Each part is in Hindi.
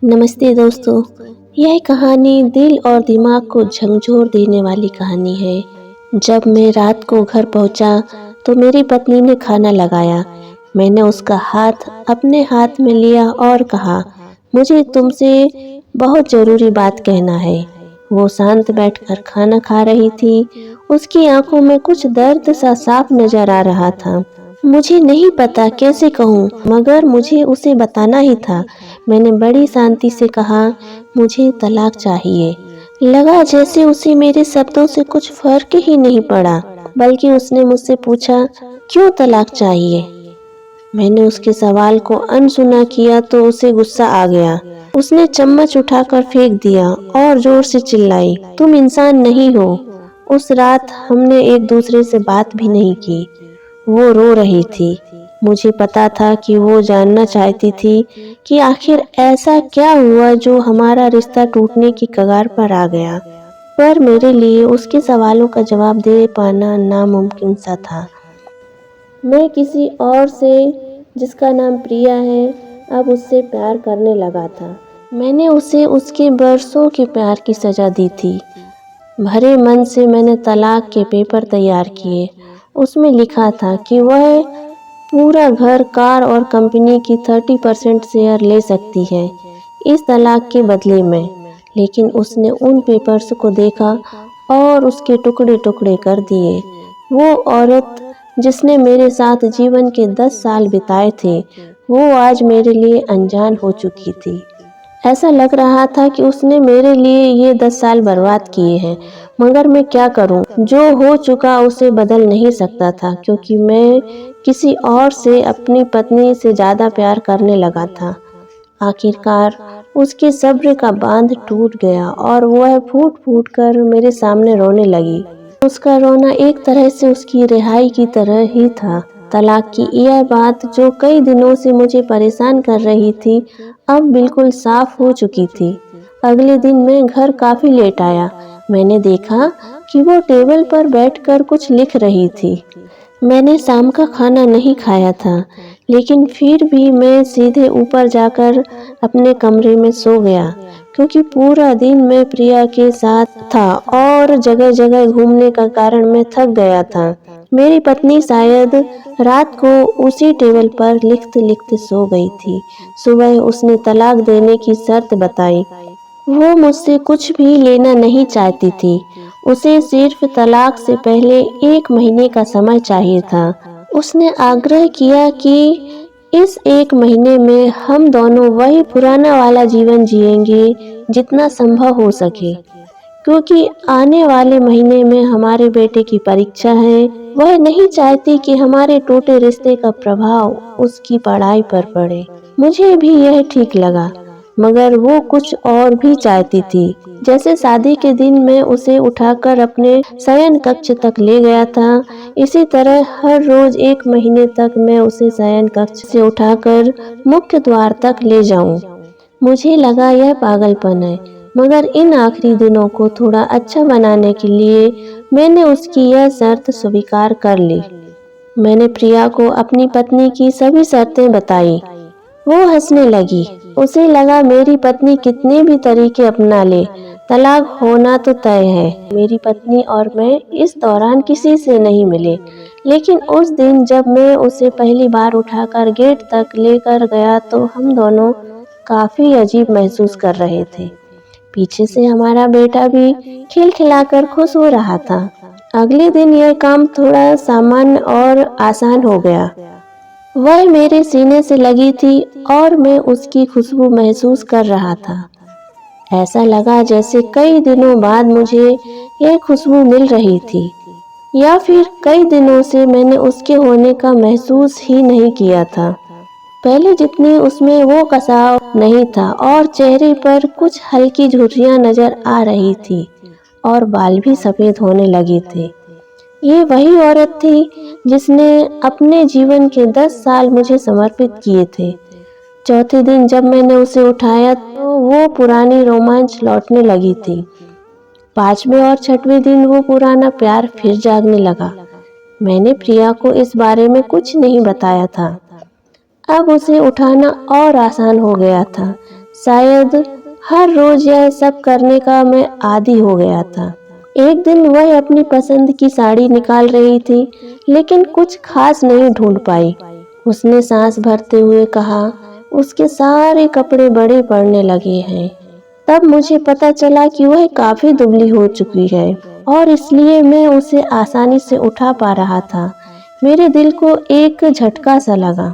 नमस्ते दोस्तों। यह कहानी दिल और दिमाग को झकझोर देने वाली कहानी है। जब मैं रात को घर पहुंचा तो मेरी पत्नी ने खाना लगाया। मैंने उसका हाथ अपने हाथ में लिया और कहा, मुझे तुमसे बहुत ज़रूरी बात कहना है। वो शांत बैठकर खाना खा रही थी। उसकी आंखों में कुछ दर्द सा साफ नजर आ रहा था। मुझे नहीं पता कैसे कहूँ, मगर मुझे उसे बताना ही था। मैंने बड़ी शांति से कहा, मुझे तलाक चाहिए। लगा जैसे उसे मेरे शब्दों से कुछ फर्क ही नहीं पड़ा, बल्कि उसने मुझसे पूछा, क्यों तलाक चाहिए? मैंने उसके सवाल को अनसुना किया तो उसे गुस्सा आ गया। उसने चम्मच उठाकर फेंक दिया और जोर से चिल्लाई, तुम इंसान नहीं हो। उस रात हमने एक दूसरे से बात भी नहीं की। वो रो रही थी। मुझे पता था कि वो जानना चाहती थी कि आखिर ऐसा क्या हुआ जो हमारा रिश्ता टूटने की कगार पर आ गया। पर मेरे लिए उसके सवालों का जवाब दे पाना नामुमकिन सा था। मैं किसी और से, जिसका नाम प्रिया है, अब उससे प्यार करने लगा था। मैंने उसे उसके बरसों के प्यार की सजा दी थी। भरे मन से मैंने तलाक के पेपर तैयार किए। उसमें लिखा था कि वह पूरा घर, कार और कंपनी की 30% शेयर ले सकती है इस तलाक के बदले में। लेकिन उसने उन पेपर्स को देखा और उसके टुकड़े टुकड़े कर दिए। वो औरत जिसने मेरे साथ जीवन के 10 साल बिताए थे, वो आज मेरे लिए अनजान हो चुकी थी। ऐसा लग रहा था कि उसने मेरे लिए ये 10 साल बर्बाद किए हैं। मगर मैं क्या करूं? जो हो चुका उसे बदल नहीं सकता था, क्योंकि मैं किसी और से, अपनी पत्नी से ज़्यादा प्यार करने लगा था। आखिरकार उसके सब्र का बांध टूट गया और वह फूट फूट कर मेरे सामने रोने लगी। उसका रोना एक तरह से उसकी रिहाई की तरह ही था। तलाक की यह बात जो कई दिनों से मुझे परेशान कर रही थी, अब बिल्कुल साफ हो चुकी थी। अगले दिन मैं घर काफी लेट आया। मैंने देखा कि वो टेबल पर बैठकर कुछ लिख रही थी। मैंने शाम का खाना नहीं खाया था, लेकिन फिर भी मैं सीधे ऊपर जाकर अपने कमरे में सो गया, क्योंकि पूरा दिन मैं प्रिया के साथ था और जगह जगह घूमने का कारण मैं थक गया था। मेरी पत्नी शायद रात को उसी टेबल पर लिखते लिखते सो गई थी। सुबह उसने तलाक देने की शर्त बताई। वो मुझसे कुछ भी लेना नहीं चाहती थी। उसे सिर्फ तलाक से पहले 1 महीने का समय चाहिए था। उसने आग्रह किया कि इस 1 महीने में हम दोनों वही पुराना वाला जीवन जिएंगे जितना संभव हो सके, क्योंकि आने वाले महीने में हमारे बेटे की परीक्षा है। वह नहीं चाहती कि हमारे टूटे रिश्ते का प्रभाव उसकी पढ़ाई पर पड़े। मुझे भी यह ठीक लगा, मगर वो कुछ और भी चाहती थी। जैसे शादी के दिन मैं उसे उठाकर अपने शयन कक्ष तक ले गया था, इसी तरह हर रोज 1 महीने तक मैं उसे शयन कक्ष से उठाकर मुख्य द्वार तक ले जाऊं। मुझे लगा यह पागलपन है, मगर इन आखिरी दिनों को थोड़ा अच्छा बनाने के लिए मैंने उसकी यह शर्त स्वीकार कर ली। मैंने प्रिया को अपनी पत्नी की सभी शर्तें बताई। वो हंसने लगी। उसे लगा मेरी पत्नी कितने भी तरीके अपना ले, तलाक होना तो तय है। मेरी पत्नी और मैं इस दौरान किसी से नहीं मिले, लेकिन उस दिन जब मैं उसे पहली बार उठाकर गेट तक लेकर गया तो हम दोनों काफी अजीब महसूस कर रहे थे। पीछे से हमारा बेटा भी खिलखिलाकर खुश हो रहा था। अगले दिन यह काम थोड़ा सामान्य और आसान हो गया। वह मेरे सीने से लगी थी और मैं उसकी खुशबू महसूस कर रहा था। ऐसा लगा जैसे कई दिनों बाद मुझे यह खुशबू मिल रही थी, या फिर कई दिनों से मैंने उसके होने का महसूस ही नहीं किया था। पहले जितनी उसमें वो कसाव नहीं था और चेहरे पर कुछ हल्की झुर्रियां नजर आ रही थी और बाल भी सफेद होने लगे थे। ये वही औरत थी जिसने अपने जीवन के 10 साल मुझे समर्पित किए थे। चौथे दिन जब मैंने उसे उठाया तो वो पुरानी रोमांच लौटने लगी थी। 5वें और 6वें दिन वो पुराना प्यार फिर जागने लगा। मैंने प्रिया को इस बारे में कुछ नहीं बताया था। अब उसे उठाना और आसान हो गया था। शायद हर रोज यह सब करने का मैं आदी हो गया था। एक दिन वह अपनी पसंद की साड़ी निकाल रही थी, लेकिन कुछ खास नहीं ढूंढ पाई। उसने सांस भरते हुए कहा, उसके सारे कपड़े बड़े पड़ने लगे हैं। तब मुझे पता चला कि वह काफी दुबली हो चुकी है और इसलिए मैं उसे आसानी से उठा पा रहा था। मेरे दिल को एक झटका सा लगा।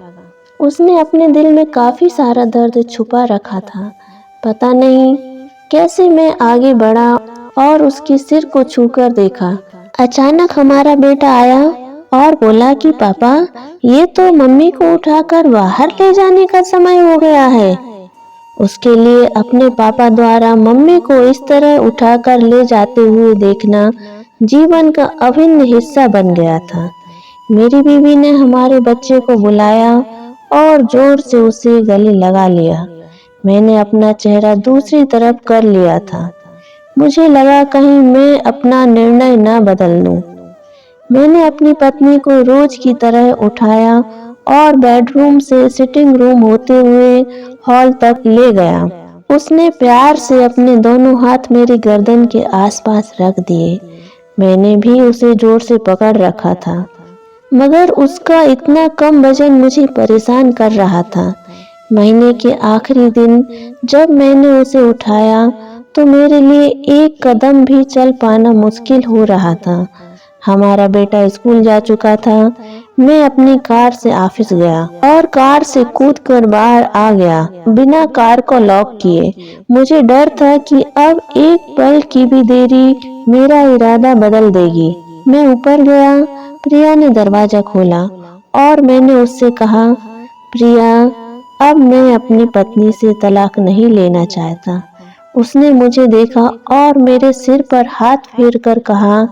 उसने अपने दिल में काफी सारा दर्द छुपा रखा था। पता नहीं कैसे मैं आगे बढ़ा और उसके सिर को छूकर देखा। अचानक हमारा बेटा आया और बोला कि पापा, ये तो मम्मी को उठाकर बाहर ले जाने का समय हो गया है। उसके लिए अपने पापा द्वारा मम्मी को इस तरह उठाकर ले जाते हुए देखना जीवन का अभिन्न हिस्सा बन गया था। मेरी बीवी ने हमारे बच्चे को बुलाया और जोर से उसे गले लगा लिया। मैंने अपना चेहरा दूसरी तरफ कर लिया था। मुझे लगा कहीं मैं अपना निर्णय न बदल लूं। मैंने अपनी पत्नी को रोज की तरह उठाया और बेडरूम से सिटिंग रूम होते हुए हॉल तक ले गया। उसने प्यार से अपने दोनों हाथ मेरी गर्दन के आसपास रख दिए। मैंने भी उसे जोर से पकड़ रखा था, मगर उसका इतना कम वजन मुझे परेशान कर रहा था। महीने के आखिरी दिन जब मैंने उसे उठाया तो मेरे लिए एक कदम भी चल पाना मुश्किल हो रहा था। हमारा बेटा स्कूल जा चुका था। मैं अपनी कार से ऑफिस गया और कार से कूदकर बाहर आ गया बिना कार को लॉक किए। मुझे डर था कि अब एक पल की भी देरी मेरा इरादा बदल देगी। मैं ऊपर गया। प्रिया ने दरवाजा खोला और मैंने उससे कहा, प्रिया, अब मैं अपनी पत्नी से तलाक नहीं लेना चाहता। उसने मुझे देखा और मेरे सिर पर हाथ फेरकर कहा,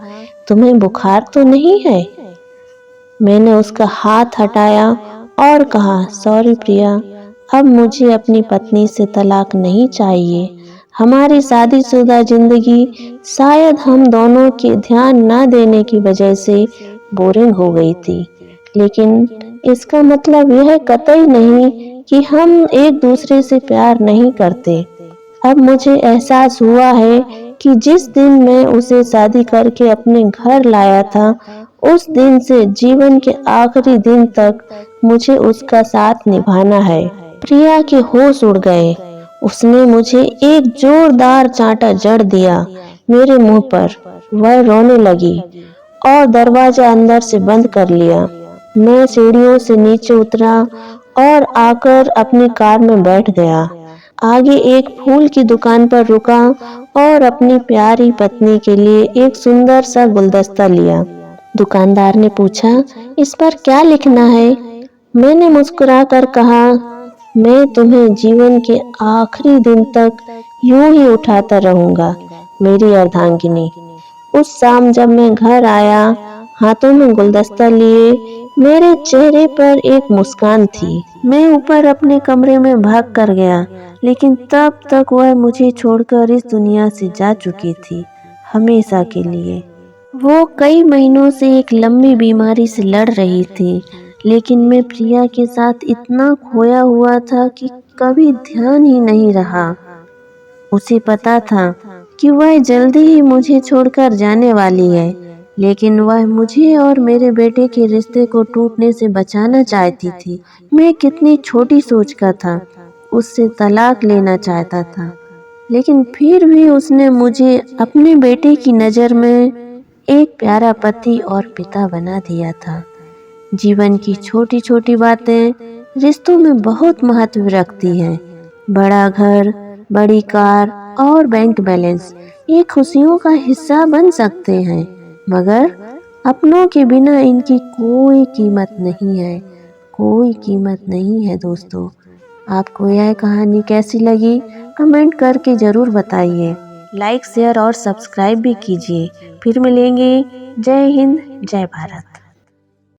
तुम्हें बुखार तो नहीं है? मैंने उसका हाथ हटाया और कहा, सॉरी प्रिया, अब मुझे अपनी पत्नी से तलाक नहीं चाहिए। हमारी शादीशुदा जिंदगी शायद हम दोनों के ध्यान न देने की वजह से बोरिंग हो गई थी, लेकिन इसका मतलब यह कतई नहीं कि हम एक दूसरे से प्यार नहीं करते। अब मुझे एहसास हुआ है कि जिस दिन मैं उसे शादी करके अपने घर लाया था, उस दिन से जीवन के आखिरी दिन तक मुझे उसका साथ निभाना है। प्रिया के होश उड़ गए। उसने मुझे एक जोरदार चांटा जड़ दिया मेरे मुंह पर। वह रोने लगी और दरवाजा अंदर से बंद कर लिया। मैं सीढ़ियों से नीचे उतरा और आकर अपनी कार में बैठ गया। आगे एक फूल की दुकान पर रुका और अपनी प्यारी पत्नी के लिए एक सुंदर सा गुलदस्ता लिया। दुकानदार ने पूछा, इस पर क्या लिखना है? मैंने मुस्कुराकर कहा, मैं तुम्हें जीवन के आखिरी दिन तक यूं ही उठाता रहूंगा, मेरी अर्धांगिनी। उस शाम जब मैं घर आया, हाथों में गुलदस्ता लिए, मेरे चेहरे पर एक मुस्कान थी। मैं ऊपर अपने कमरे में भाग कर गया, लेकिन तब तक वह मुझे छोड़कर इस दुनिया से जा चुकी थी, हमेशा के लिए। वो कई महीनों से एक लंबी बीमारी से लड़ रही थी, लेकिन मैं प्रिया के साथ इतना खोया हुआ था कि कभी ध्यान ही नहीं रहा। उसे पता था कि वह जल्दी ही मुझे छोड़कर जाने वाली है, लेकिन वह मुझे और मेरे बेटे के रिश्ते को टूटने से बचाना चाहती थी। मैं कितनी छोटी सोच का था, उससे तलाक लेना चाहता था, लेकिन फिर भी उसने मुझे अपने बेटे की नज़र में एक प्यारा पति और पिता बना दिया था। जीवन की छोटी छोटी बातें रिश्तों में बहुत महत्व रखती हैं। बड़ा घर, बड़ी कार और बैंक बैलेंस ये खुशियों का हिस्सा बन सकते हैं, मगर अपनों के बिना इनकी कोई कीमत नहीं है, कोई कीमत नहीं है। दोस्तों, आपको यह कहानी कैसी लगी कमेंट करके ज़रूर बताइए। लाइक, शेयर और सब्सक्राइब भी कीजिए। फिर मिलेंगे। जय हिंद, जय भारत।